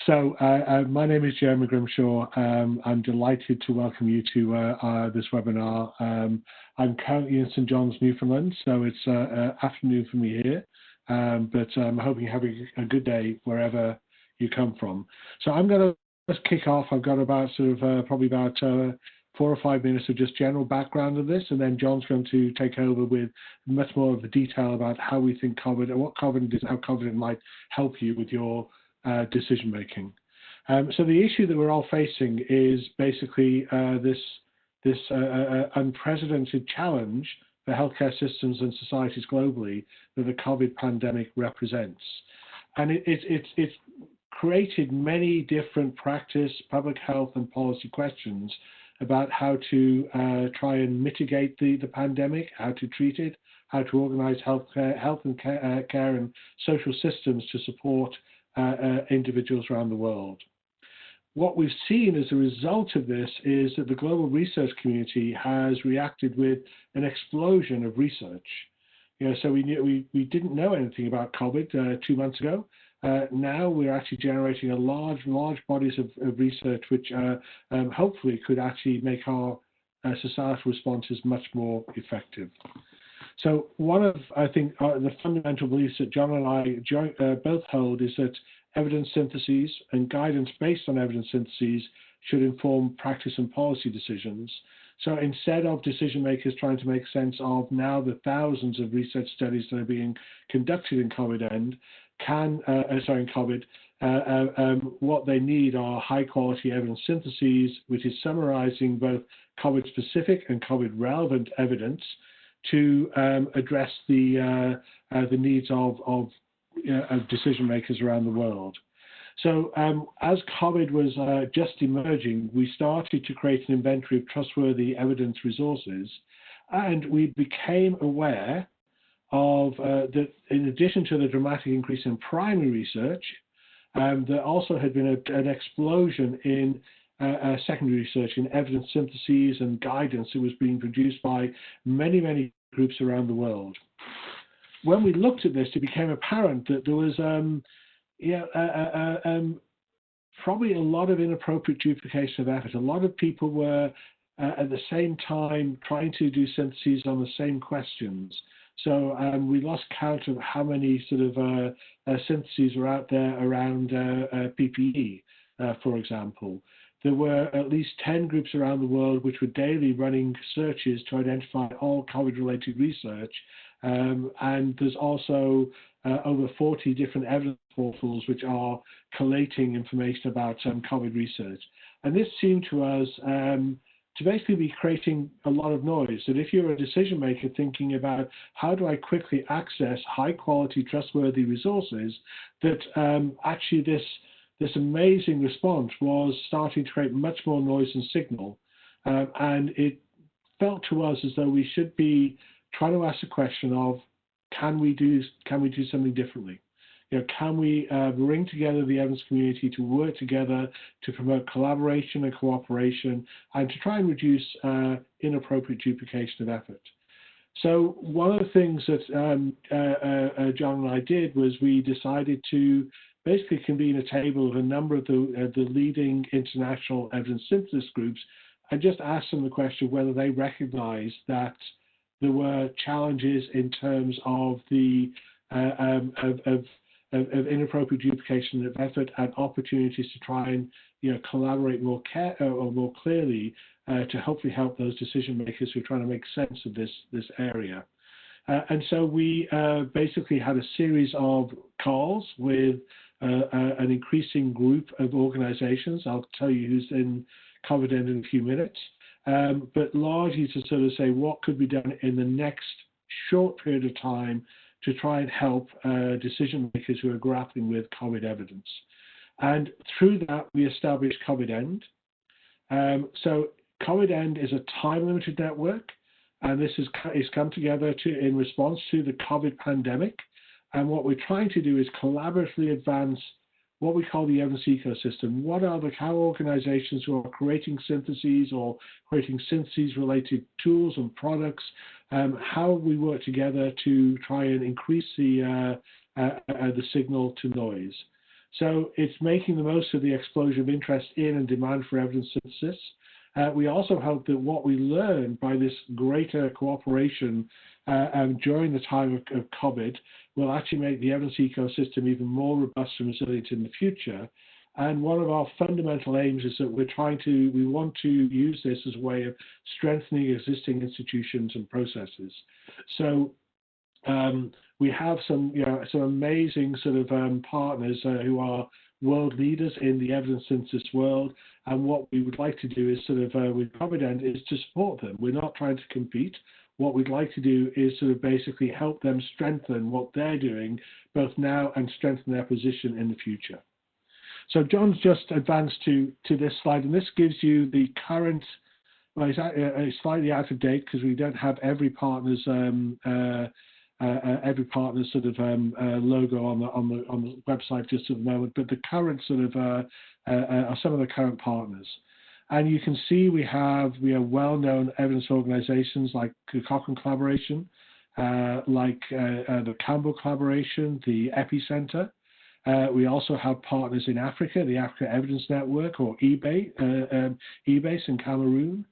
My name is Jeremy Grimshaw. I'm delighted to welcome you to this webinar. I'm currently in St John's, Newfoundland, so it's afternoon for me here, but I'm hoping you're having a good day wherever you come from. So I'm going to just kick off. I've got about probably about 4 or 5 minutes of just general background of this, and then John's going to take over with much more of the detail about how we think COVID and what COVID is, how COVID might help you with your decision making. So the issue that we're all facing is basically this unprecedented challenge for healthcare systems and societies globally that the COVID pandemic represents. And it's created many different practice, public health and policy questions about how to try and mitigate the pandemic, how to treat it, how to organize health and care and social systems to support individuals around the world. What we've seen as a result of this is that the global research community has reacted with an explosion of research. So we didn't know anything about COVID 2 months ago. Now we're actually generating a large bodies of research, which hopefully could actually make our societal responses much more effective. So one of, I think, the fundamental beliefs that John and I both hold is that evidence syntheses and guidance based on evidence syntheses should inform practice and policy decisions. So instead of decision makers trying to make sense of now the thousands of research studies that are being conducted in COVID, what they need are high quality evidence syntheses, which is summarizing both COVID specific and COVID relevant evidence to address the needs of decision makers around the world. So as COVID was just emerging, we started to create an inventory of trustworthy evidence resources, and we became aware of that in addition to the dramatic increase in primary research, there also had been an explosion in secondary research in evidence syntheses and guidance that was being produced by many groups around the world. When we looked at this, it became apparent that there was probably a lot of inappropriate duplication of effort. A lot of people were at the same time trying to do syntheses on the same questions. So we lost count of how many sort of syntheses were out there around PPE, for example. There were at least 10 groups around the world which were daily running searches to identify all COVID-related research. And there's also over 40 different evidence portals which are collating information about COVID research. And this seemed to us to basically be creating a lot of noise. That if you're a decision maker thinking about how do I quickly access high quality, trustworthy resources, that actually this amazing response was starting to create much more noise and signal. And it felt to us as though we should be trying to ask the question of, can we do something differently? Can we bring together the evidence community to work together to promote collaboration and cooperation and to try and reduce inappropriate duplication of effort? So one of the things that John and I did was we decided to basically convene a table of a number of the leading international evidence synthesis groups and just ask them the question whether they recognize that there were challenges in terms of the of inappropriate duplication of effort and opportunities to try and collaborate more clearly to hopefully help those decision makers who are trying to make sense of this area. And so we basically had a series of calls with an increasing group of organizations. I'll tell you who's in COVIDEND in a few minutes, but largely to sort of say what could be done in the next short period of time to try and help decision makers who are grappling with COVID evidence. And through that, we established COVIDEND. So COVIDEND is a time-limited network, and this is come together in response to the COVID pandemic. And what we're trying to do is collaboratively advance what we call the evidence ecosystem. What are how organizations who are creating syntheses or creating syntheses-related tools and products, how we work together to try and increase the signal to noise. So it's making the most of the explosion of interest in and demand for evidence synthesis. We also hope that what we learn by this greater cooperation during the time of COVID will actually make the evidence ecosystem even more robust and resilient in the future. And one of our fundamental aims is that we want to use this as a way of strengthening existing institutions and processes. So we have some amazing sort of partners who are world leaders in the evidence synthesis world, and what we would like to do is sort of with COVIDEND is to support them. We're not trying to compete. What we'd like to do is sort of basically help them strengthen what they're doing both now and strengthen their position in the future. So John's just advanced to this slide, and this gives you the current. Well, it's slightly out of date because we don't have every partner's sort of logo on the website just at the moment, but the current sort of are some of the current partners. And you can see we have well-known evidence organizations like the Cochrane Collaboration, like the Campbell Collaboration, the Epicenter. We also have partners in Africa, the Africa Evidence Network, or EBASE in Cameroon.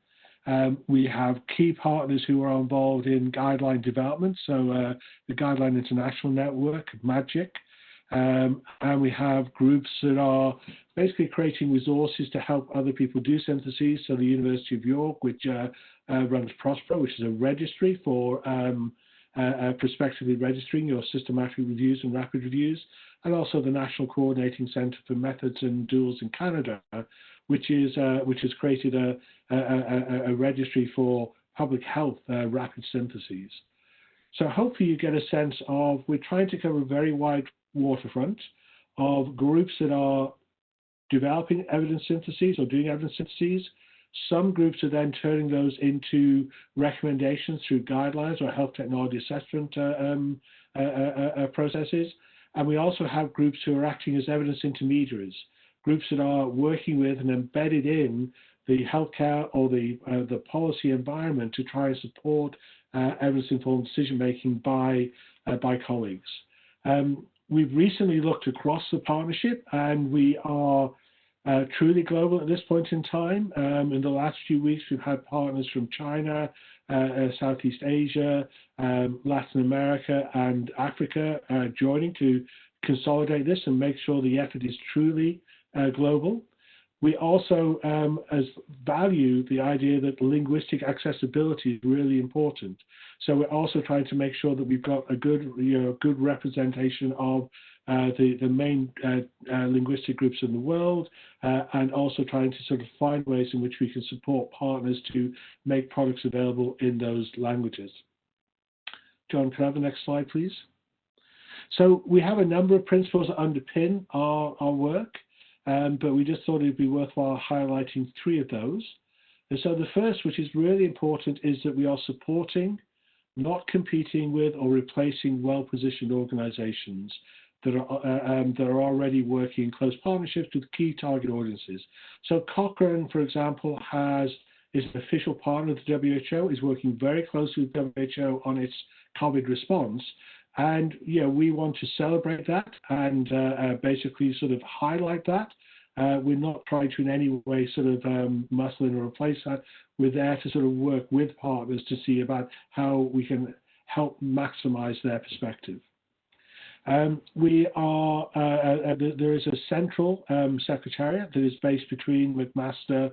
We have key partners who are involved in guideline development, so the Guideline International Network, MAGIC, and we have groups that are basically creating resources to help other people do syntheses. So the University of York, which runs Prospero, which is a registry for prospectively registering your systematic reviews and rapid reviews, and also the National Coordinating Centre for Methods and Tools in Canada, which has created a registry for public health rapid syntheses. So hopefully you get a sense of, we're trying to cover a very wide waterfront of groups that are developing evidence syntheses or doing evidence syntheses. Some groups are then turning those into recommendations through guidelines or health technology assessment processes. And we also have groups who are acting as evidence intermediaries, groups that are working with and embedded in the healthcare or the policy environment to try and support evidence-informed decision-making by colleagues. We've recently looked across the partnership, and we are truly global at this point in time. In the last few weeks, we've had partners from China, Southeast Asia, Latin America, and Africa joining to consolidate this and make sure the effort is truly global. We also value the idea that linguistic accessibility is really important. So we're also trying to make sure that we've got a good representation of the main linguistic groups in the world, and also trying to sort of find ways in which we can support partners to make products available in those languages. John, can I have the next slide, please? So we have a number of principles that underpin our work, but we just thought it'd be worthwhile highlighting 3 of those. And so the first, which is really important, is that we are supporting, not competing with or replacing well-positioned organizations that are already working in close partnerships with key target audiences. So Cochrane, for example, is an official partner of the WHO, is working very closely with WHO on its COVID response. And we want to celebrate that and basically sort of highlight that. We're not trying to in any way sort of muscle in or replace that. We're there to sort of work with partners to see about how we can help maximize their perspective. There is a central secretariat that is based between McMaster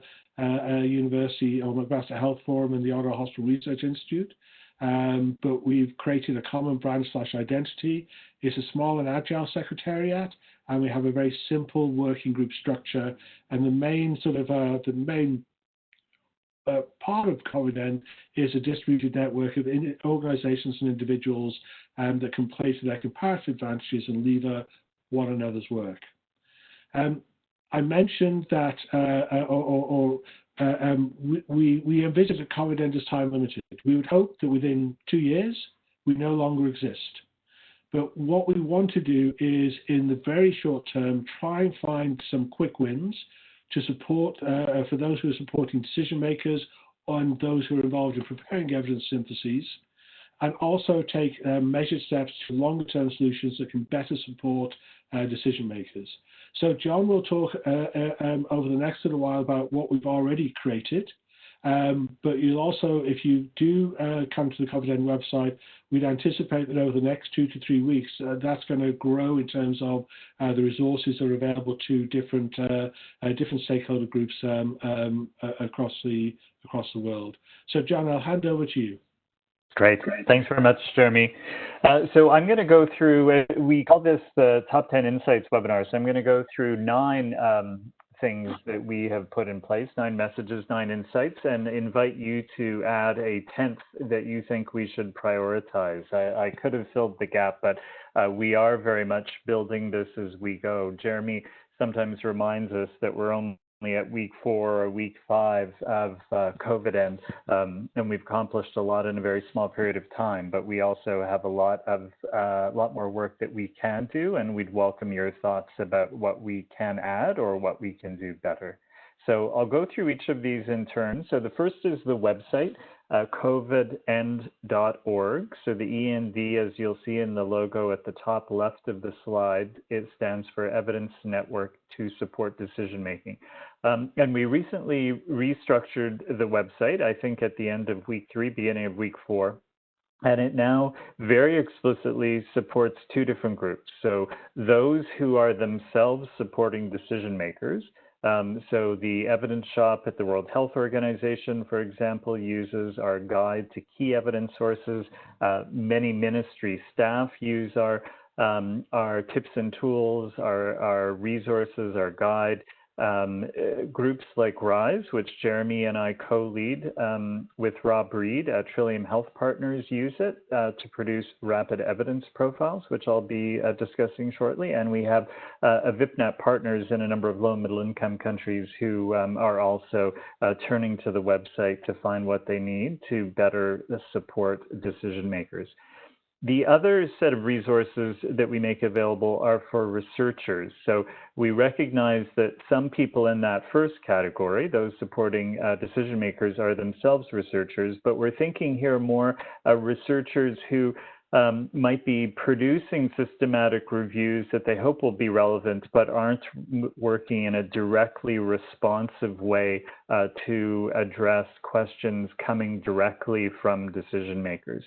University or McMaster Health Forum and the OHRI Hospital Research Institute. But we've created a common brand/identity. It's a small and agile secretariat, and we have a very simple working group structure. And the main sort of part of COVIDEND is a distributed network of organizations and individuals that can play to their comparative advantages and lever one another's work. I mentioned that, we envisage that COVIDEND is time limited. We would hope that within 2 years, we no longer exist. But what we want to do is, in the very short term, try and find some quick wins to support, for those who are supporting decision makers and those who are involved in preparing evidence syntheses, and also take measured steps to longer-term solutions that can better support decision makers. So John will talk over the next little while about what we've already created. But you'll also, if you do come to the COVIDEND website, we'd anticipate that over the next 2 to 3 weeks, that's going to grow in terms of the resources that are available to different stakeholder groups across the world. So John, I'll hand over to you. Great. Thanks very much, Jeremy. So I'm going to go through, we call this the Top 10 Insights webinar. So I'm going to go through 9 things that we have put in place, 9 messages, 9 insights, and invite you to add a 10th that you think we should prioritize. I could have filled the gap, but we are very much building this as we go. Jeremy sometimes reminds us that we're only at week 4 or week 5 of COVIDEND, and we've accomplished a lot in a very small period of time, but we also have a lot more work that we can do, and we'd welcome your thoughts about what we can add or what we can do better. So I'll go through each of these in turn. So the first is the website, covidend.org. So the END, as you'll see in the logo at the top left of the slide, it stands for Evidence Network to Support Decision Making. And we recently restructured the website, I think at the end of week 3, beginning of week 4. And it now very explicitly supports 2 different groups. So those who are themselves supporting decision makers. So the evidence shop at the World Health Organization, for example, uses our guide to key evidence sources. Many ministry staff use our tips and tools, our resources, our guide. Groups like RISE, which Jeremy and I co-lead with Rob Reed at Trillium Health Partners, use it to produce rapid evidence profiles, which I'll be discussing shortly. And we have VIPNet partners in a number of low and middle income countries who are also turning to the website to find what they need to better support decision makers. The other set of resources that we make available are for researchers. So we recognize that some people in that first category, those supporting decision makers, are themselves researchers, but we're thinking here more researchers who might be producing systematic reviews that they hope will be relevant, but aren't working in a directly responsive way to address questions coming directly from decision makers.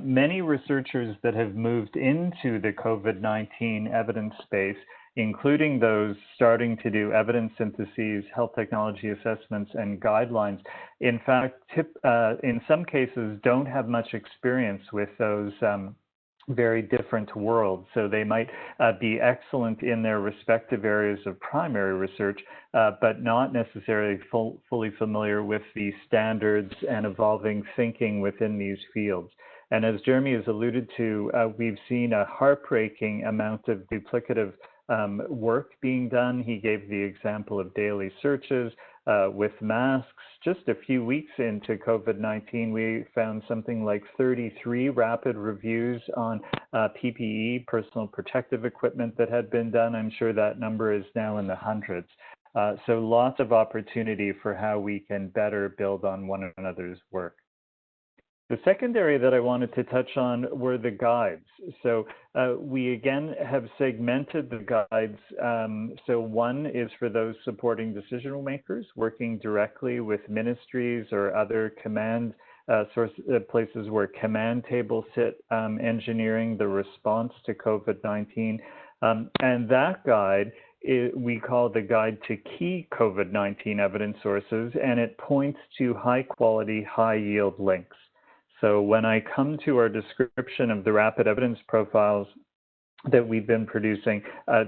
Many researchers that have moved into the COVID-19 evidence space, including those starting to do evidence syntheses, health technology assessments, and guidelines, in fact, in some cases, don't have much experience with those very different worlds. So they might be excellent in their respective areas of primary research, but not necessarily fully familiar with the standards and evolving thinking within these fields. And as Jeremy has alluded to, we've seen a heartbreaking amount of duplicative work being done. He gave the example of daily searches with masks. Just a few weeks into COVID-19, we found something like 33 rapid reviews on PPE, personal protective equipment, that had been done. I'm sure that number is now in the hundreds. So lots of opportunity for how we can better build on one another's work. The second area that I wanted to touch on were the guides. So we again have segmented the guides. So one is for those supporting decision makers, working directly with ministries or other command places where command tables sit, engineering the response to COVID-19. And that guide we call the Guide to Key COVID-19 Evidence Sources, and it points to high quality, high yield links. So when I come to our description of the rapid evidence profiles that we've been producing,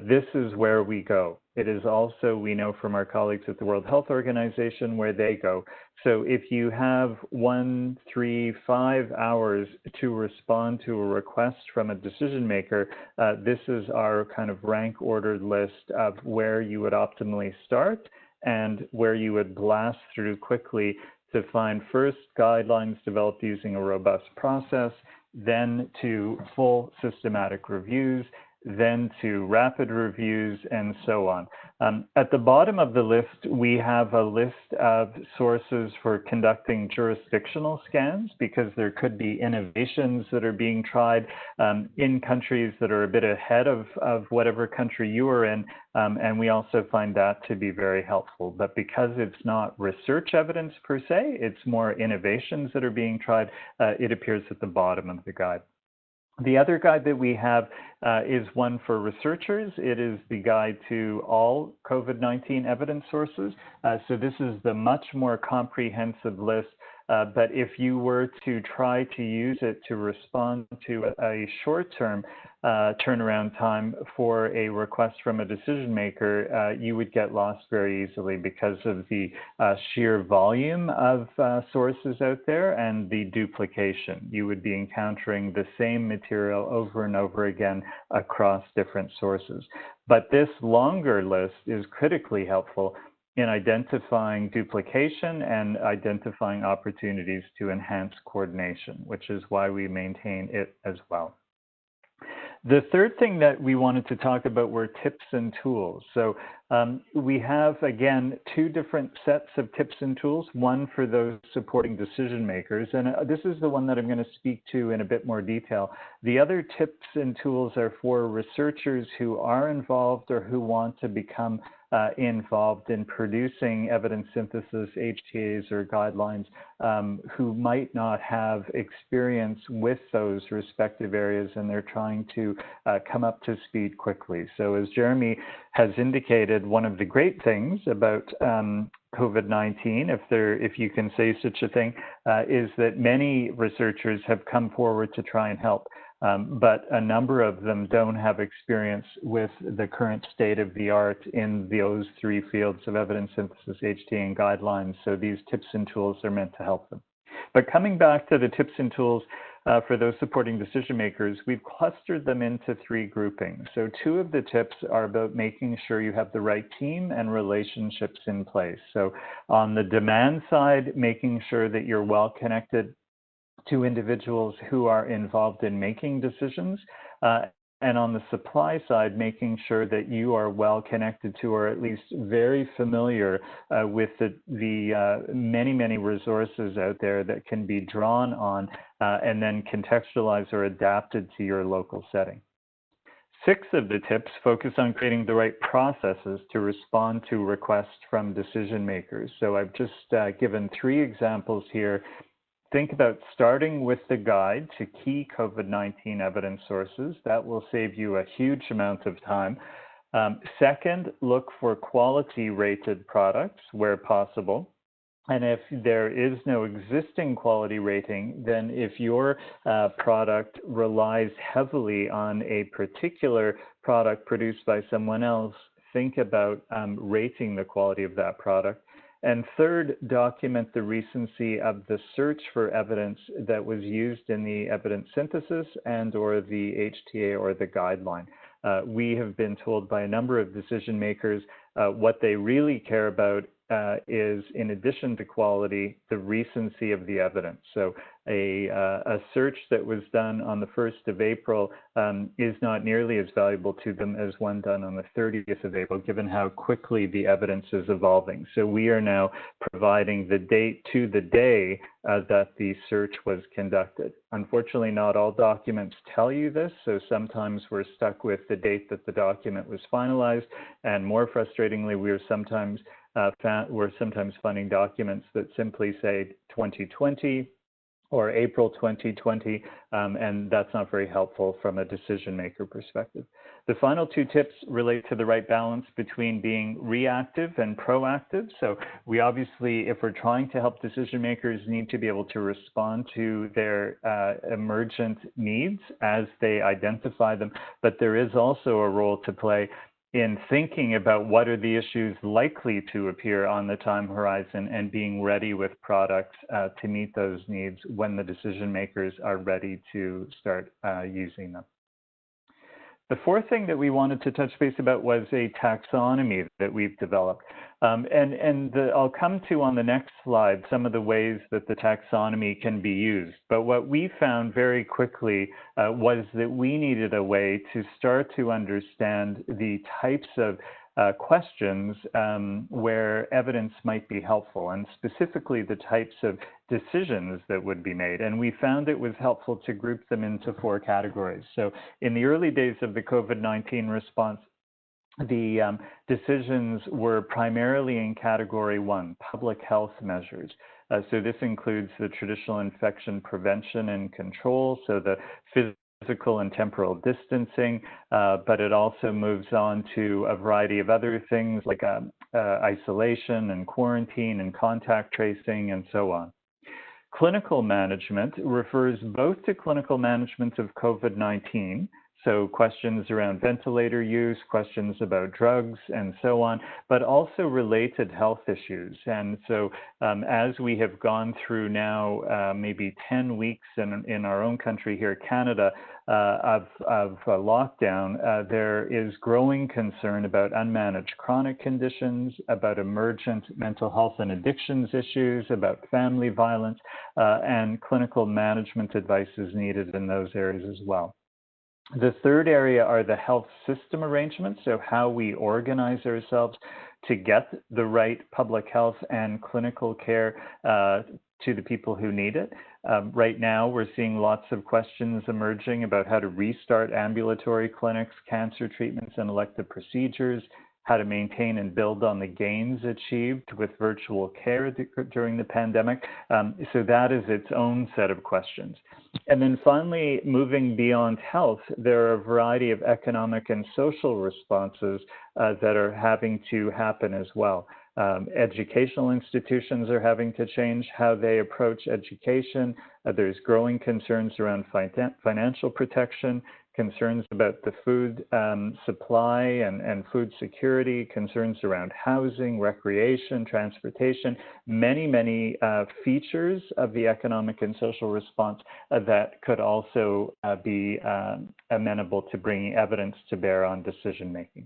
this is where we go. It is also, we know from our colleagues at the World Health Organization, where they go. So if you have 1, 3, 5 hours to respond to a request from a decision maker, this is our kind of rank ordered list of where you would optimally start and where you would blast through quickly to find first guidelines developed using a robust process, then to full systematic reviews, then to rapid reviews, and so on. At the bottom of the list, we have a list of sources for conducting jurisdictional scans, because there could be innovations that are being tried in countries that are a bit ahead of whatever country you are in, and we also find that to be very helpful. But because it's not research evidence per se, it's more innovations that are being tried, it appears at the bottom of the guide. The other guide that we have is one for researchers. It is the guide to all COVID-19 evidence sources. So this is the much more comprehensive list. But if you were to try to use it to respond to a short-term turnaround time for a request from a decision maker, you would get lost very easily because of the sheer volume of sources out there and the duplication. You would be encountering the same material over and over again across different sources. But this longer list is critically helpful in identifying duplication and identifying opportunities to enhance coordination, which is why we maintain it as well. The third thing that we wanted to talk about were tips and tools. So we have, again, two different sets of tips and tools, one for those supporting decision makers, and this is the one that I'm going to speak to in a bit more detail. The other tips and tools are for researchers who are involved or who want to become involved in producing evidence synthesis, HTAs, or guidelines, who might not have experience with those respective areas, and they're trying to come up to speed quickly. So as Jeremy has indicated, one of the great things about COVID-19, if you can say such a thing, is that many researchers have come forward to try and help. But a number of them don't have experience with the current state of the art in those three fields of evidence synthesis, HTA, and guidelines. So these tips and tools are meant to help them. But coming back to the tips and tools for those supporting decision makers, we've clustered them into three groupings. So two of the tips are about making sure you have the right team and relationships in place. So on the demand side, making sure that you're well connected to individuals who are involved in making decisions, and on the supply side, making sure that you are well connected to, or at least very familiar with the many resources out there that can be drawn on and then contextualized or adapted to your local setting. 6 of the tips focus on creating the right processes to respond to requests from decision makers. So I've just given 3 examples here. Think about starting with the guide to key COVID-19 evidence sources. That will save you a huge amount of time. Second, look for quality-rated products where possible. And if there is no existing quality rating, then if your product relies heavily on a particular product produced by someone else, think about rating the quality of that product. And third, document the recency of the search for evidence that was used in the evidence synthesis and or the HTA or the guideline. We have been told by a number of decision makers what they really care about is, in addition to quality, the recency of the evidence. So a search that was done on the 1st of April is not nearly as valuable to them as one done on the 30th of April, given how quickly the evidence is evolving. So we are now providing the date to the day that the search was conducted. Unfortunately, not all documents tell you this, so sometimes we're stuck with the date that the document was finalized, and more frustratingly, we're sometimes finding documents that simply say 2020 or April 2020, and that's not very helpful from a decision maker perspective. The final 2 tips relate to the right balance between being reactive and proactive. So we obviously, if we're trying to help decision makers, need to be able to respond to their emergent needs as they identify them, but there is also a role to play in thinking about what are the issues likely to appear on the time horizon and being ready with products to meet those needs when the decision makers are ready to start using them. The fourth thing that we wanted to touch base about was a taxonomy that we've developed. I'll come to on the next slide some of the ways that the taxonomy can be used. But what we found very quickly was that we needed a way to start to understand the types of questions where evidence might be helpful, and specifically the types of decisions that would be made. And we found it was helpful to group them into four categories. So in the early days of the COVID-19 response, the decisions were primarily in category 1, public health measures. So this includes the traditional infection prevention and control, so the physical and temporal distancing, but it also moves on to a variety of other things like isolation and quarantine and contact tracing and so on. Clinical management refers both to clinical management of COVID-19, so questions around ventilator use, questions about drugs, and so on, but also related health issues. And so as we have gone through now maybe 10 weeks in our own country here, Canada, of lockdown, there is growing concern about unmanaged chronic conditions, about emergent mental health and addictions issues, about family violence, and clinical management advice is needed in those areas as well. The third area are the health system arrangements, so how we organize ourselves to get the right public health and clinical care to the people who need it. Right now, we're seeing lots of questions emerging about how to restart ambulatory clinics, cancer treatments, and elective procedures, how to maintain and build on the gains achieved with virtual care during the pandemic. So that is its own set of questions. And then finally, moving beyond health, there are a variety of economic and social responses that are having to happen as well. Educational institutions are having to change how they approach education. There's growing concerns around financial protection, concerns about the food supply and food security, concerns around housing, recreation, transportation, many features of the economic and social response that could also be amenable to bringing evidence to bear on decision making.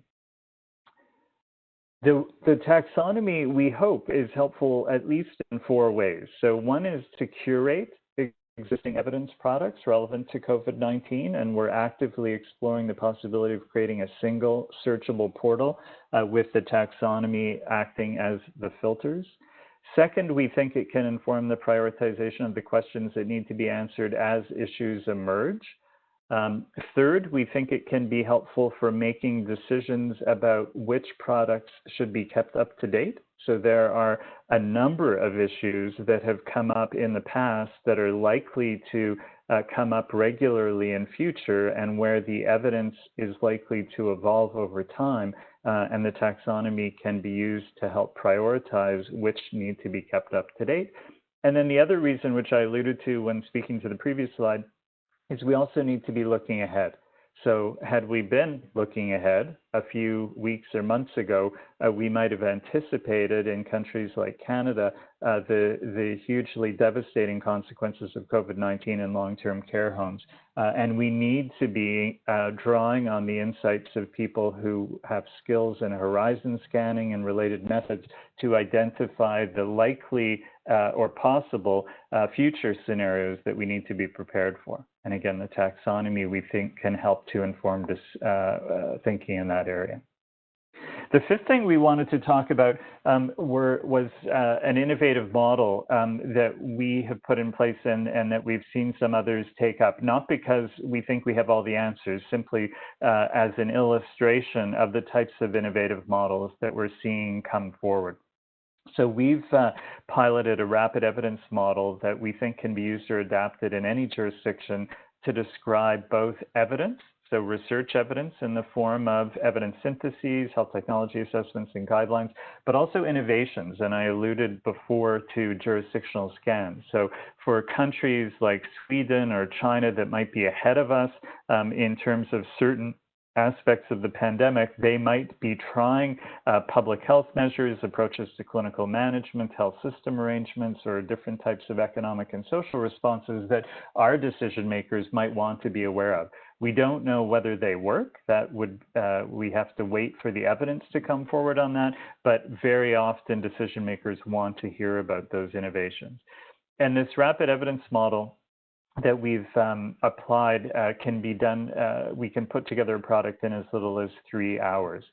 The taxonomy, we hope, is helpful at least in four ways. So one is to curate existing evidence products relevant to COVID-19, and we're actively exploring the possibility of creating a single searchable portal with the taxonomy acting as the filters. Second, we think it can inform the prioritization of the questions that need to be answered as issues emerge. Third, we think it can be helpful for making decisions about which products should be kept up to date. So there are a number of issues that have come up in the past that are likely to come up regularly in future, and where the evidence is likely to evolve over time, and the taxonomy can be used to help prioritize which need to be kept up to date. And then the other reason, which I alluded to when speaking to the previous slide, is we also need to be looking ahead. So had we been looking ahead a few weeks or months ago, we might have anticipated in countries like Canada the hugely devastating consequences of COVID-19 in long-term care homes. And we need to be drawing on the insights of people who have skills in horizon scanning and related methods to identify the likely or possible future scenarios that we need to be prepared for. And again, the taxonomy, we think, can help to inform this thinking in that area. The fifth thing we wanted to talk about was an innovative model that we have put in place and that we've seen some others take up, not because we think we have all the answers, simply as an illustration of the types of innovative models that we're seeing come forward. So we've piloted a rapid evidence model that we think can be used or adapted in any jurisdiction to describe both evidence, so research evidence in the form of evidence syntheses, health technology assessments, and guidelines, but also innovations. And I alluded before to jurisdictional scans. So for countries like Sweden or China that might be ahead of us in terms of certain aspects of the pandemic, they might be trying public health measures, approaches to clinical management, health system arrangements, or different types of economic and social responses that our decision makers might want to be aware of. We don't know whether they work. That would we have to wait for the evidence to come forward on that, but very often decision makers want to hear about those innovations. And this rapid evidence model that we've applied can be done, we can put together a product in as little as 3 hours.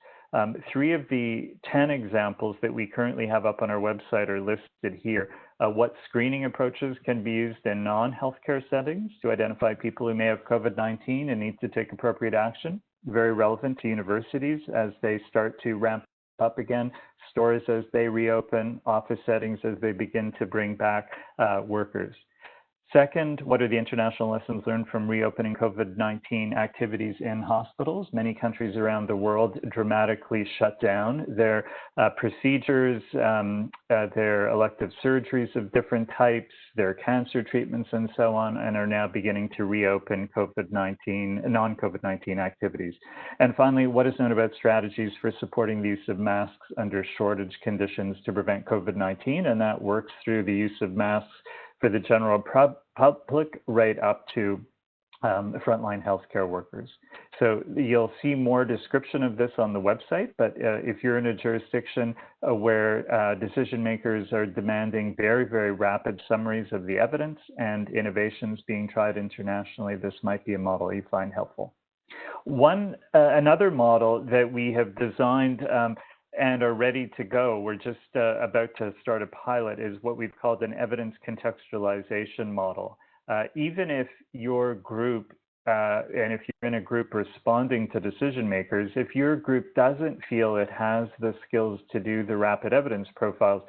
3 of the 10 examples that we currently have up on our website are listed here. What screening approaches can be used in non-healthcare settings to identify people who may have COVID-19 and need to take appropriate action, very relevant to universities as they start to ramp up again, stores as they reopen, office settings as they begin to bring back workers. Second, what are the international lessons learned from reopening COVID-19 activities in hospitals? Many countries around the world dramatically shut down their procedures, their elective surgeries of different types, their cancer treatments, and so on, and are now beginning to reopen non-COVID-19 activities. And finally, what is known about strategies for supporting the use of masks under shortage conditions to prevent COVID-19? And that works through the use of masks for the general public right up to frontline healthcare workers. So you'll see more description of this on the website, but if you're in a jurisdiction where decision makers are demanding very, very rapid summaries of the evidence and innovations being tried internationally, this might be a model you find helpful. Another model that we have designed and are ready to go, we're just about to start a pilot, is what we've called an evidence contextualization model. Even if your group, and if you're in a group responding to decision makers, if your group doesn't feel it has the skills to do the rapid evidence profiles,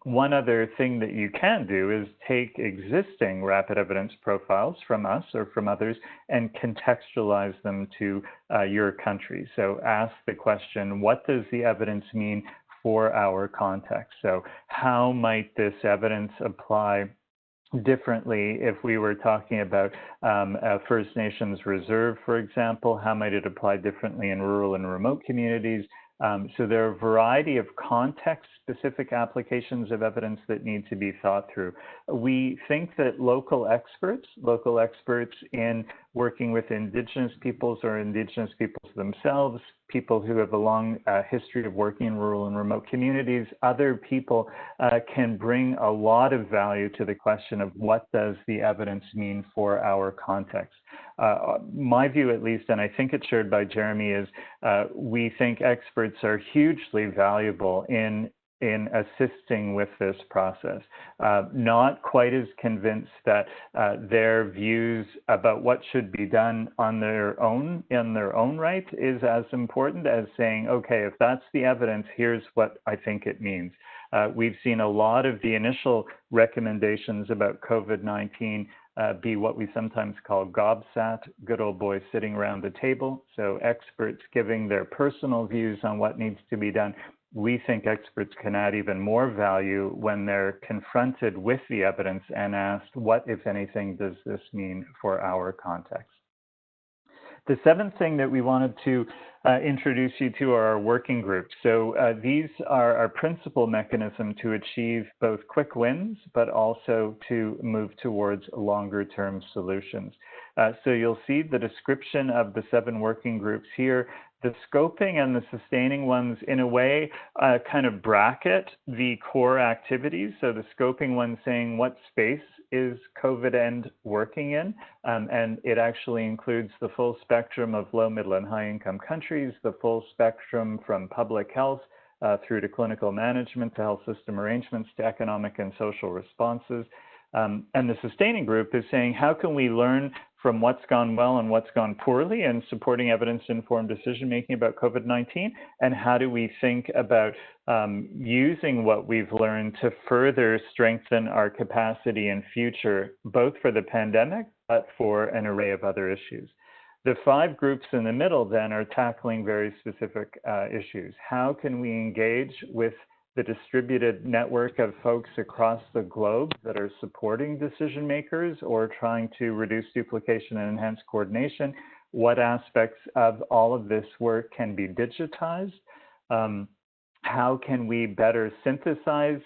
one other thing that you can do is take existing rapid evidence profiles from us or from others and contextualize them to your country. So ask the question, what does the evidence mean for our context? So how might this evidence apply differently if we were talking about a First Nations reserve, for example? How might it apply differently in rural and remote communities? So there are a variety of context-specific applications of evidence that need to be thought through. We think that local experts in working with Indigenous peoples or Indigenous peoples themselves, people who have a long history of working in rural and remote communities, other people can bring a lot of value to the question of what does the evidence mean for our context. My view, at least, and I think it's shared by Jeremy, is we think experts are hugely valuable in assisting with this process. Not quite as convinced that their views about what should be done on their own, in their own right, is as important as saying, okay, if that's the evidence, here's what I think it means. We've seen a lot of the initial recommendations about COVID-19 be what we sometimes call GOBSAT, good old boys sitting around the table. So experts giving their personal views on what needs to be done. We think experts can add even more value when they're confronted with the evidence and asked, what, if anything, does this mean for our context? The seventh thing that we wanted to introduce you to are our working groups. So these are our principal mechanism to achieve both quick wins, but also to move towards longer-term solutions. So you'll see the description of the 7 working groups here. The scoping and the sustaining ones, in a way, kind of bracket the core activities. So the scoping one saying what space is COVIDEND working in, and it actually includes the full spectrum of low, middle, and high-income countries, the full spectrum from public health through to clinical management, to health system arrangements, to economic and social responses. And the sustaining group is saying, how can we learn from what's gone well and what's gone poorly in supporting evidence-informed decision-making about COVID-19, and how do we think about using what we've learned to further strengthen our capacity in future, both for the pandemic, but for an array of other issues. The 5 groups in the middle then are tackling very specific issues. How can we engage with the distributed network of folks across the globe that are supporting decision makers or trying to reduce duplication and enhance coordination? what aspects of all of this work can be digitized, how can we better synthesize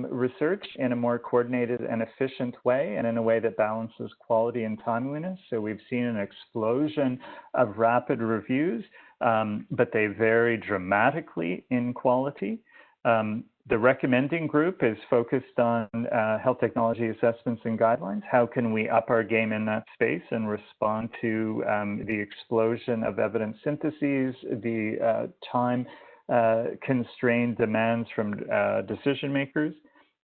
research in a more coordinated and efficient way and in a way that balances quality and timeliness. So we've seen an explosion of rapid reviews, but they vary dramatically in quality. The recommending group is focused on health technology assessments and guidelines. How can we up our game in that space and respond to the explosion of evidence syntheses, the time constrained demands from decision makers?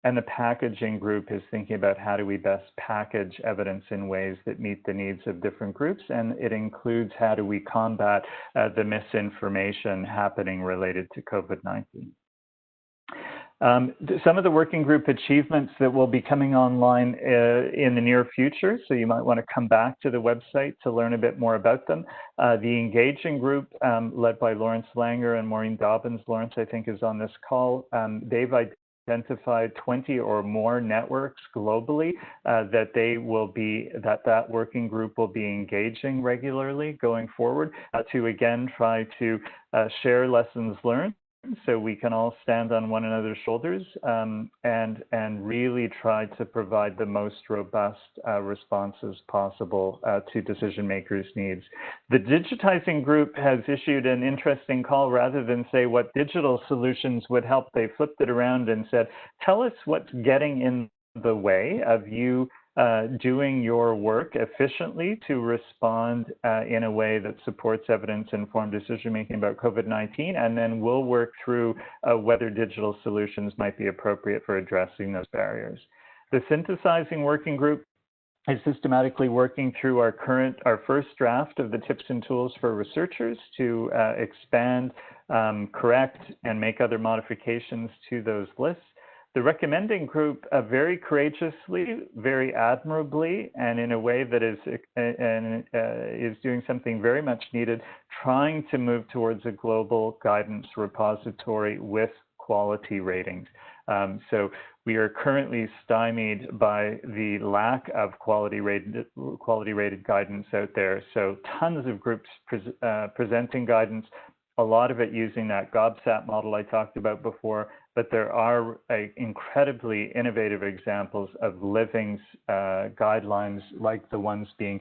And the packaging group is thinking about how do we best package evidence in ways that meet the needs of different groups, and it includes how do we combat the misinformation happening related to COVID-19. Some of the working group achievements that will be coming online in the near future, so you might want to come back to the website to learn a bit more about them. The engaging group led by Lawrence Langer and Maureen Dobbins. Lawrence, I think, is on this call. They've identified 20 or more networks globally that working group will be engaging regularly going forward to again try to share lessons learned, so we can all stand on one another's shoulders and really try to provide the most robust responses possible to decision makers' needs. The digitizing group has issued an interesting call. Rather than say what digital solutions would help, they flipped it around and said, tell us what's getting in the way of you doing your work efficiently to respond in a way that supports evidence-informed decision-making about COVID-19, and then we'll work through whether digital solutions might be appropriate for addressing those barriers. The synthesizing working group is systematically working through our first draft of the tips and tools for researchers to expand, correct, and make other modifications to those lists. The recommending group very courageously, very admirably, and in a way that is doing something very much needed, trying to move towards a global guidance repository with quality ratings. So we are currently stymied by the lack of quality rated guidance out there. So tons of groups presenting guidance, a lot of it using that GOBSAT model I talked about before, but there are incredibly innovative examples of living guidelines like the ones being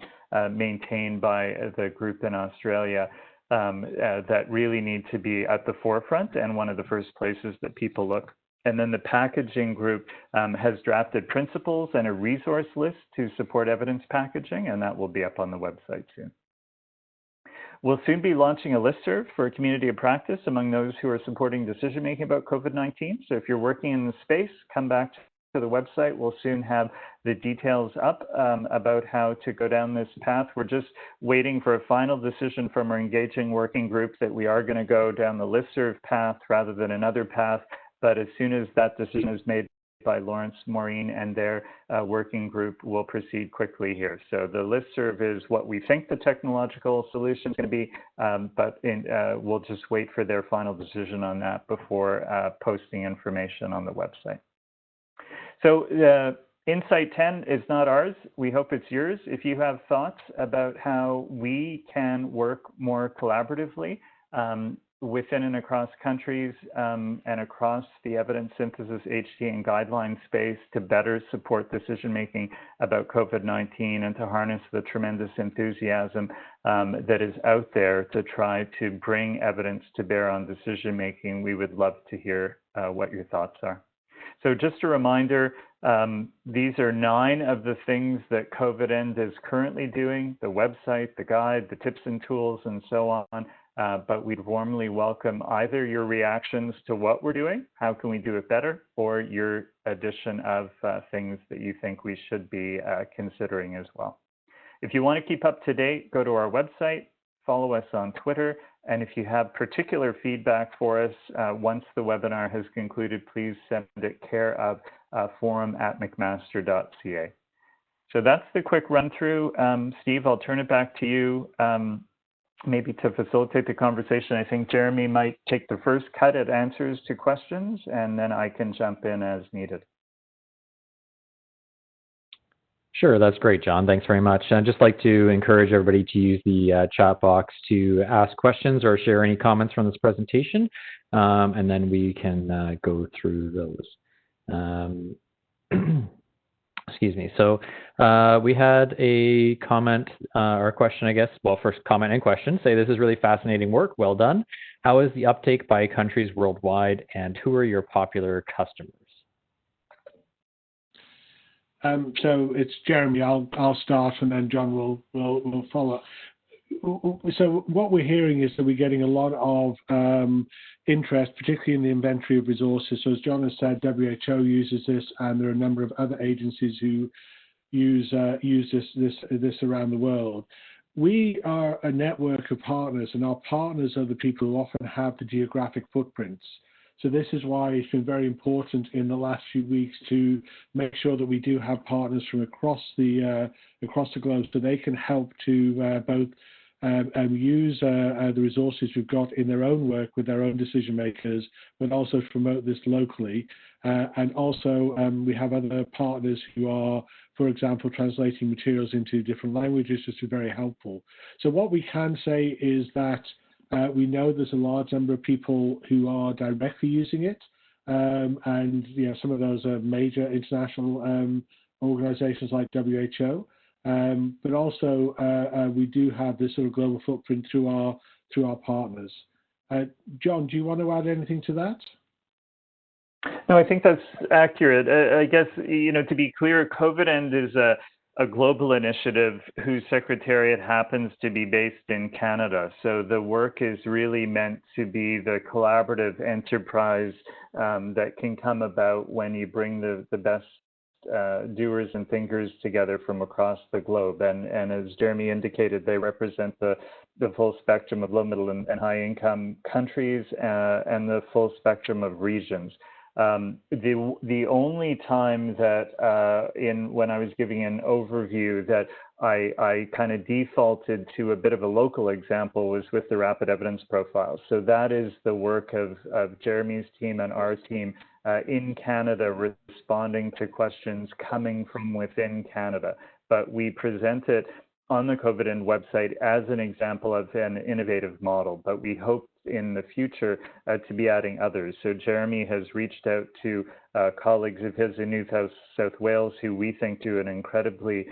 maintained by the group in Australia that really need to be at the forefront and one of the first places that people look. And then the packaging group has drafted principles and a resource list to support evidence packaging, and that will be up on the website soon. We'll soon be launching a listserv for a community of practice among those who are supporting decision-making about COVID-19. So if you're working in the space, come back to the website. We'll soon have the details up about how to go down this path. We're just waiting for a final decision from our engaging working group that we are going to go down the listserv path rather than another path. But as soon as that decision is made by Lawrence, Maureen, and their working group, will proceed quickly here. So the listserv is what we think the technological solution is going to be, but we'll just wait for their final decision on that before posting information on the website. So Insight 10 is not ours. We hope it's yours. If you have thoughts about how we can work more collaboratively within and across countries and across the evidence synthesis, HT, and guideline space to better support decision-making about COVID-19 and to harness the tremendous enthusiasm that is out there to try to bring evidence to bear on decision-making, we would love to hear what your thoughts are. So just a reminder, these are 9 of the things that COVIDEND is currently doing: the website, the guide, the tips and tools, and so on. But we'd warmly welcome either your reactions to what we're doing, how can we do it better, or your addition of things that you think we should be considering as well. If you want to keep up to date, go to our website, follow us on Twitter, and if you have particular feedback for us once the webinar has concluded, please send it care of forum@mcmaster.ca. So that's the quick run through. Steve, I'll turn it back to you. Maybe to facilitate the conversation. I think Jeremy might take the first cut at answers to questions, and then I can jump in as needed. Sure, that's great, John. Thanks very much. I'd just like to encourage everybody to use the chat box to ask questions or share any comments from this presentation, and then we can go through those. Excuse me. So we had a comment or a question, I guess. Well, first comment and question. Say, this is really fascinating work. Well done. How is the uptake by countries worldwide, and who are your popular customers? So it's Jeremy. I'll start, and then John will follow. So what we're hearing is that we're getting a lot of interest, particularly in the inventory of resources. So as John has said, WHO uses this, and there are a number of other agencies who use this around the world. We are a network of partners, and our partners are the people who often have the geographic footprints. So this is why it's been very important in the last few weeks to make sure that we do have partners from across the globe, so they can help to both use the resources we've got in their own work with their own decision makers, but also to promote this locally. And also we have other partners who are, for example, translating materials into different languages, which is very helpful. So what we can say is that we know there's a large number of people who are directly using it, and some of those are major international organizations like WHO, but also we do have this sort of global footprint through our partners. John, do you want to add anything to that? No, I think that's accurate. I guess, to be clear, COVIDEND is a global initiative whose secretariat happens to be based in Canada. So the work is really meant to be the collaborative enterprise that can come about when you bring the best doers and thinkers together from across the globe. And as Jeremy indicated, they represent the full spectrum of low, middle, and high income countries and the full spectrum of regions. The only time that when I was giving an overview that I kind of defaulted to a bit of a local example was with the rapid evidence profile. So that is the work of Jeremy's team and our team in Canada, responding to questions coming from within Canada. But we present it on the COVIDEND website as an example of an innovative model, but we hope in the future to be adding others. So Jeremy has reached out to colleagues of his in New South Wales who we think do an incredibly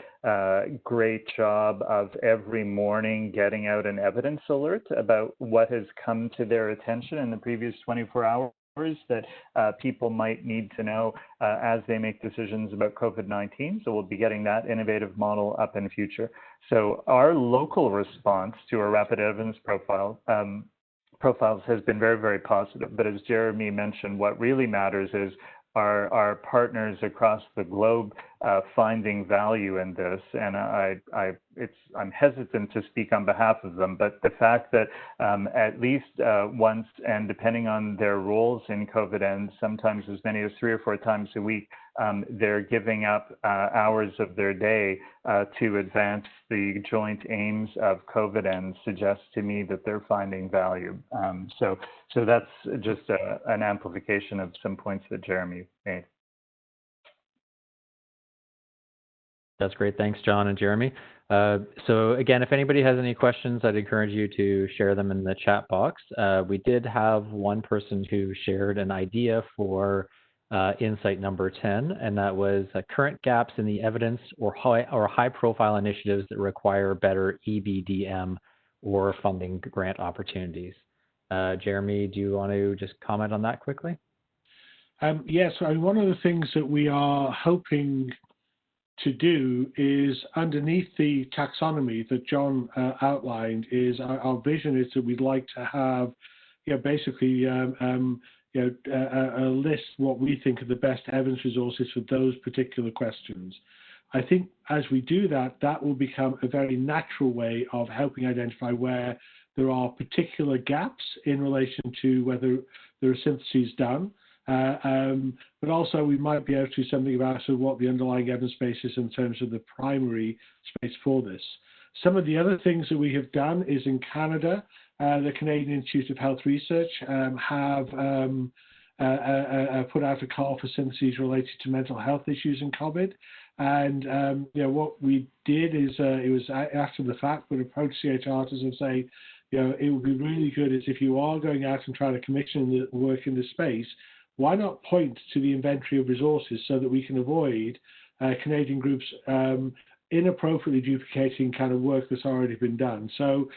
great job of every morning getting out an evidence alert about what has come to their attention in the previous 24 hours that people might need to know as they make decisions about COVID-19. So we'll be getting that innovative model up in future. So our local response to our rapid evidence profiles has been very, very positive. But as Jeremy mentioned, what really matters is our partners across the globe finding value in this. And I'm hesitant to speak on behalf of them, but the fact that at least once, and depending on their roles in COVIDEND, sometimes as many as 3 or 4 times a week, they're giving up hours of their day to advance the joint aims of COVIDEND suggests to me that they're finding value. So that's just an amplification of some points that Jeremy made. That's great. Thanks, John and Jeremy. So again, if anybody has any questions, I'd encourage you to share them in the chat box. We did have one person who shared an idea for insight number 10, and that was current gaps in the evidence or high-profile initiatives that require better EBDM or funding grant opportunities. Jeremy, do you want to just comment on that quickly? Yes, one of the things that we are hoping to do is underneath the taxonomy that John outlined is our vision is that we'd like to have basically a list what we think are the best evidence resources for those particular questions. I think as we do that, that will become a very natural way of helping identify where there are particular gaps in relation to whether there are syntheses done. But also we might be able to do something about sort of what the underlying evidence base is in terms of the primary space for this. Some of the other things that we have done is in Canada, the Canadian Institute of Health Research have put out a call for syntheses related to mental health issues in COVID. And what we did is it was after the fact, we'd approach CHRs and say, it would be really good is if you are going out and trying to commission the work in this space, why not point to the inventory of resources so that we can avoid Canadian groups inappropriately duplicating kind of work that's already been done. So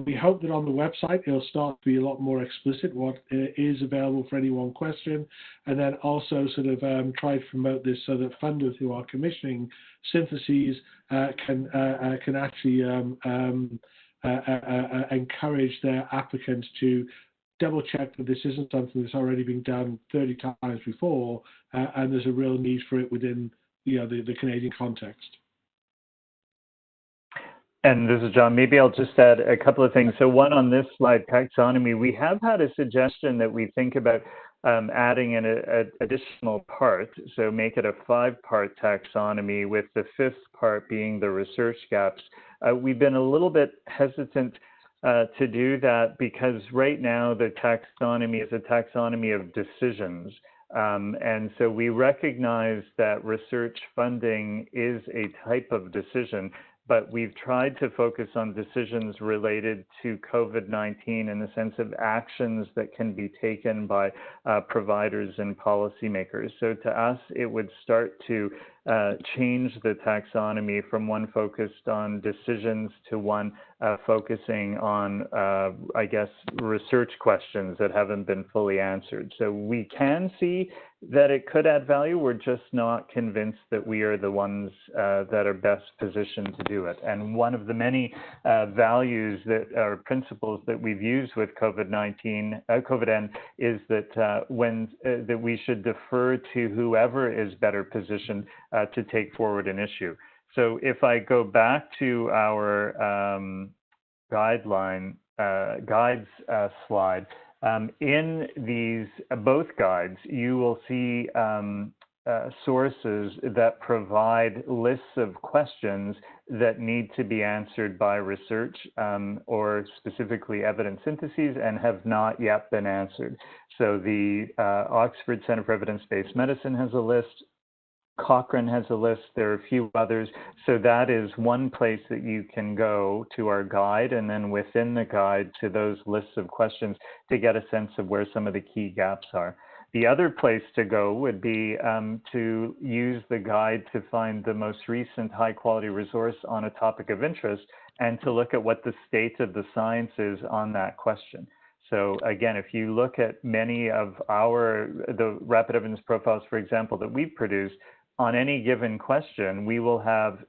we hope that on the website it'll start to be a lot more explicit what is available for any one question, and then also sort of try to promote this so that funders who are commissioning syntheses can actually encourage their applicants to double check that this isn't something that's already been done 30 times before, and there's a real need for it within the Canadian context. And this is John. Maybe I'll just add a couple of things. So one, on this slide, taxonomy, we have had a suggestion that we think about adding an additional part, so make it a 5-part taxonomy, with the 5th part being the research gaps. We've been a little bit hesitant to do that because right now the taxonomy is a taxonomy of decisions. And so we recognize that research funding is a type of decision, but we've tried to focus on decisions related to COVID-19 in the sense of actions that can be taken by providers and policymakers. So to us, it would start to change the taxonomy from one focused on decisions to one focusing on, I guess, research questions that haven't been fully answered. So we can see that it could add value. We're just not convinced that we are the ones that are best positioned to do it. And one of the many values that are principles that we've used with COVID-19, COVIDEND, is that that we should defer to whoever is better positioned to take forward an issue. So if I go back to our guides slide, in these both guides, you will see sources that provide lists of questions that need to be answered by research or specifically evidence syntheses and have not yet been answered. So the Oxford Center for Evidence-Based Medicine has a list. Cochrane has a list. There are a few others. So that is one place that you can go to our guide, and then within the guide to those lists of questions to get a sense of where some of the key gaps are. The other place to go would be to use the guide to find the most recent high-quality resource on a topic of interest and to look at what the state of the science is on that question. So again, if you look at many of the rapid evidence profiles, for example, that we've produced, on any given question, we will have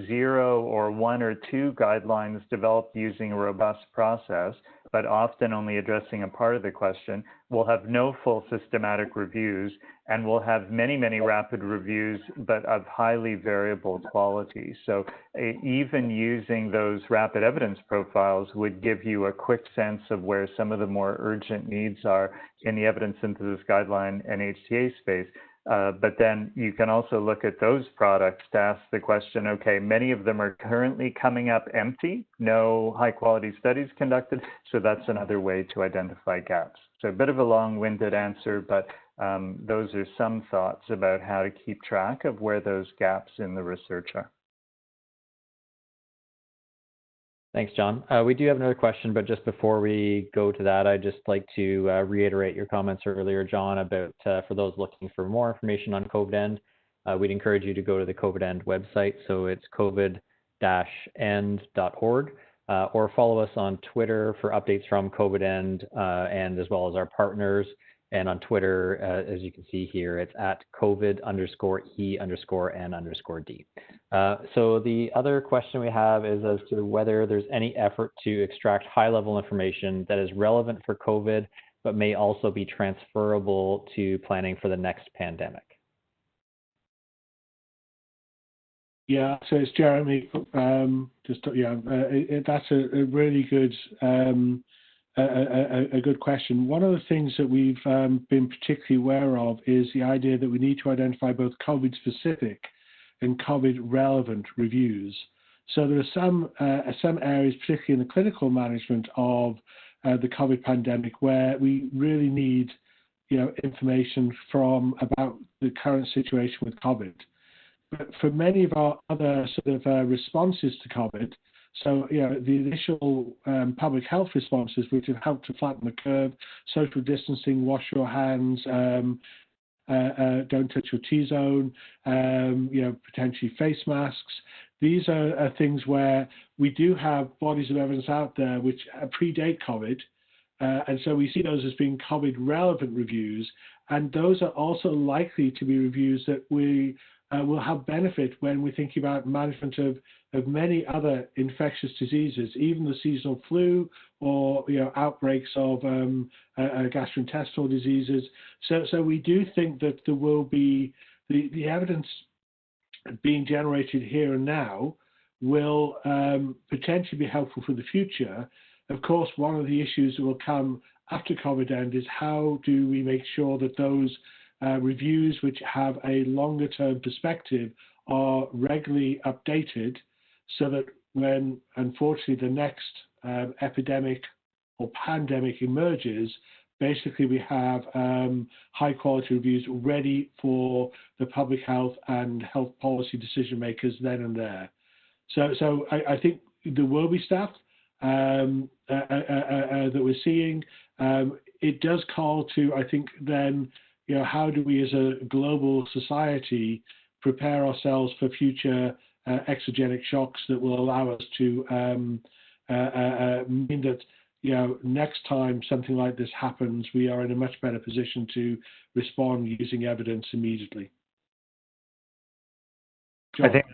0 or 1 or 2 guidelines developed using a robust process, but often only addressing a part of the question. We'll have no full systematic reviews, and we'll have many, many rapid reviews, but of highly variable quality. So even using those rapid evidence profiles would give you a quick sense of where some of the more urgent needs are in the evidence synthesis guideline and HTA space. But then you can also look at those products to ask the question, okay, many of them are currently coming up empty, no high quality studies conducted. So that's another way to identify gaps. So a bit of a long-winded answer, but those are some thoughts about how to keep track of where those gaps in the research are. Thanks, John. We do have another question, but just before we go to that, I'd just like to reiterate your comments earlier, John, about for those looking for more information on COVIDEND, we'd encourage you to go to the COVIDEND website. So it's covid-end.org, or follow us on Twitter for updates from COVIDEND and as well as our partners. And on Twitter, as you can see here, it's at COVID_E_N_D. So the other question we have is as to whether there's any effort to extract high-level information that is relevant for COVID, but may also be transferable to planning for the next pandemic. Yeah, so it's Jeremy. That's a really good a good question. One of the things that we've been particularly aware of is the idea that we need to identify both COVID-specific and COVID-relevant reviews. So there are some areas, particularly in the clinical management of the COVID pandemic, where we really need information from about the current situation with COVID. But for many of our other sort of responses to COVID, so the initial public health responses, which have helped to flatten the curve, social distancing, wash your hands, don't touch your T-zone, potentially face masks. These are things where we do have bodies of evidence out there which predate COVID, and so we see those as being COVID-relevant reviews, and those are also likely to be reviews that we will have benefit when we're thinking about management of many other infectious diseases, even the seasonal flu or outbreaks of gastrointestinal diseases. So we do think that there will be the evidence being generated here and now will potentially be helpful for the future. Of course, one of the issues that will come after COVIDEND is how do we make sure that those reviews which have a longer term perspective are regularly updated, so that when, unfortunately, the next epidemic or pandemic emerges, basically we have high quality reviews ready for the public health and health policy decision makers then and there. So I think there will be stuff that we're seeing. It does call to, I think, then, how do we as a global society prepare ourselves for future exogenic shocks that will allow us to mean that next time something like this happens, we are in a much better position to respond using evidence immediately. John. I think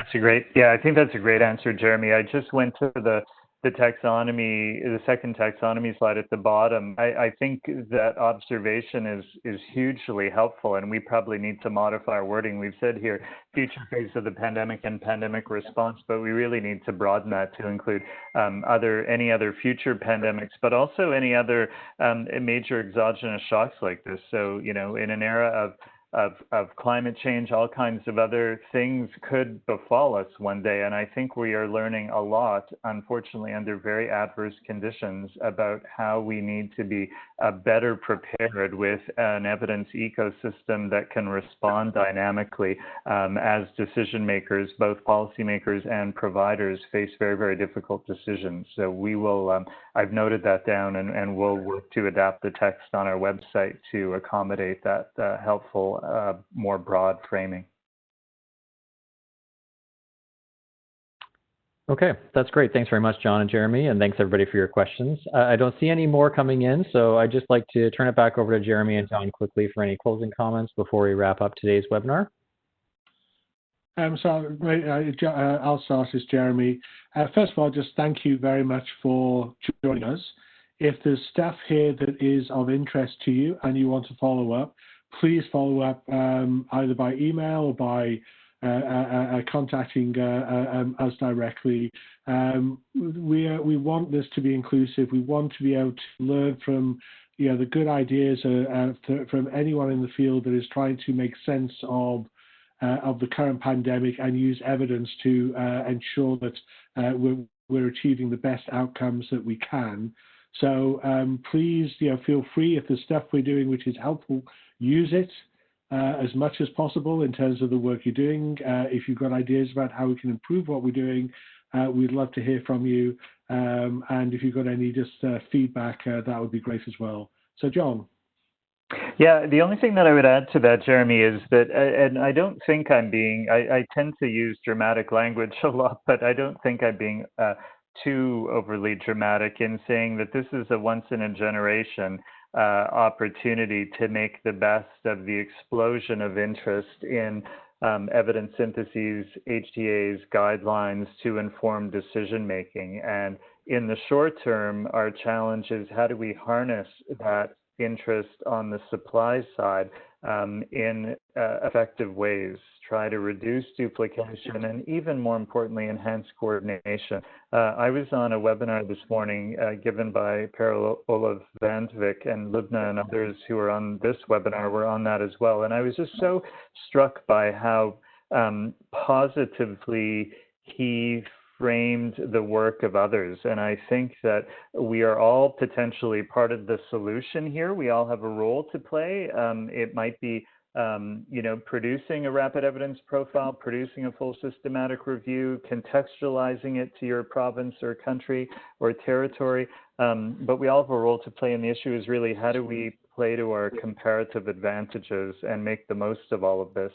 that's a great answer, Jeremy. I just went to the taxonomy, the second taxonomy slide at the bottom. I think that observation is hugely helpful, and we probably need to modify our wording. We've said here future phase of the pandemic and pandemic response, but we really need to broaden that to include any other future pandemics, but also any other major exogenous shocks like this. So, in an era of climate change, all kinds of other things could befall us one day. And I think we are learning a lot, unfortunately, under very adverse conditions about how we need to be better prepared with an evidence ecosystem that can respond dynamically as decision makers, both policymakers and providers, face very, very difficult decisions. So we will, I've noted that down, and we'll work to adapt the text on our website to accommodate that helpful more broad framing. Okay, that's great. Thanks very much, John and Jeremy, and thanks everybody for your questions. I don't see any more coming in, so I'd just like to turn it back over to Jeremy and John quickly for any closing comments before we wrap up today's webinar. I'll start as Jeremy. First of all, just thank you very much for joining us. If there's stuff here that is of interest to you and you want to follow up, please follow up either by email or by contacting us directly. We want this to be inclusive. We want to be able to learn from the good ideas from anyone in the field that is trying to make sense of the current pandemic and use evidence to ensure that we're achieving the best outcomes that we can. So please, feel free, if there's stuff we're doing which is helpful, use it as much as possible in terms of the work you're doing. If you've got ideas about how we can improve what we're doing, we'd love to hear from you. And if you've got any just feedback, that would be great as well. So, John. Yeah, the only thing that I would add to that, Jeremy, is that, and I don't think I'm being, I tend to use dramatic language a lot, but I don't think I'm being too overly dramatic in saying that this is a once-in-a-generation opportunity to make the best of the explosion of interest in evidence syntheses, HTAs, guidelines to inform decision making. And in the short term, our challenge is how do we harness that interest on the supply side in effective ways, try to reduce duplication, and even more importantly, enhance coordination. I was on a webinar this morning given by Per-Olof Vandvik, and Lubna and others who are on this webinar were on that as well. And I was just so struck by how positively he framed the work of others. And I think that we are all potentially part of the solution here. We all have a role to play. It might be producing a rapid evidence profile, producing a full systematic review, contextualizing it to your province or country or territory. But we all have a role to play, and the issue is really how do we play to our comparative advantages and make the most of all of this.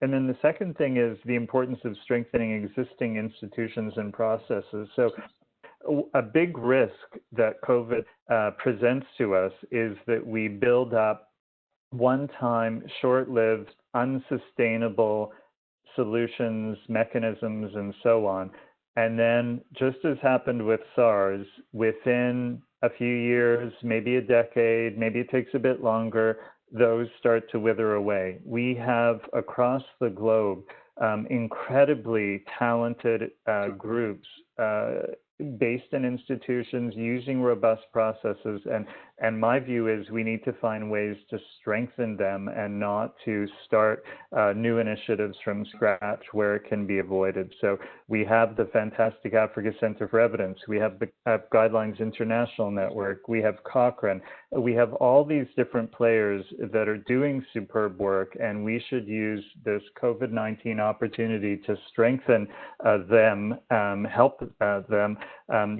And then the second thing is the importance of strengthening existing institutions and processes. So a big risk that COVID presents to us is that we build up one-time, short-lived, unsustainable solutions, mechanisms, and so on. And then, just as happened with SARS, within a few years, maybe a decade, maybe it takes a bit longer, those start to wither away. We have, across the globe, incredibly talented groups based in institutions using robust processes, and my view is we need to find ways to strengthen them and not to start new initiatives from scratch where it can be avoided. So we have the fantastic Africa Center for Evidence, we have the Guidelines International Network, we have Cochrane, we have all these different players that are doing superb work, and we should use this COVID-19 opportunity to strengthen them, help them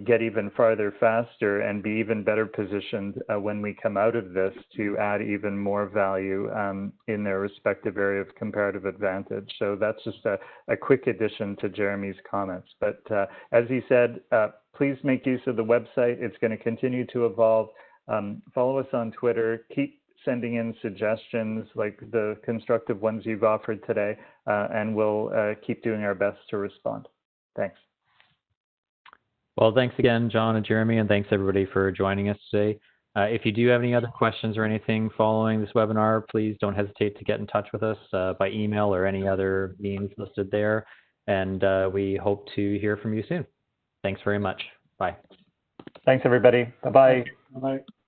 get even farther faster and be even better positioned when we come out of this to add even more value in their respective area of comparative advantage. So that's just a quick addition to Jeremy's comments. But as he said, please make use of the website. It's going to continue to evolve. Follow us on Twitter. Keep sending in suggestions like the constructive ones you've offered today, and we'll keep doing our best to respond. Thanks. Well, thanks again, John and Jeremy, and thanks everybody for joining us today. If you do have any other questions or anything following this webinar, please don't hesitate to get in touch with us by email or any other means listed there. And we hope to hear from you soon. Thanks very much. Bye. Thanks, everybody. Bye-bye. Bye-bye.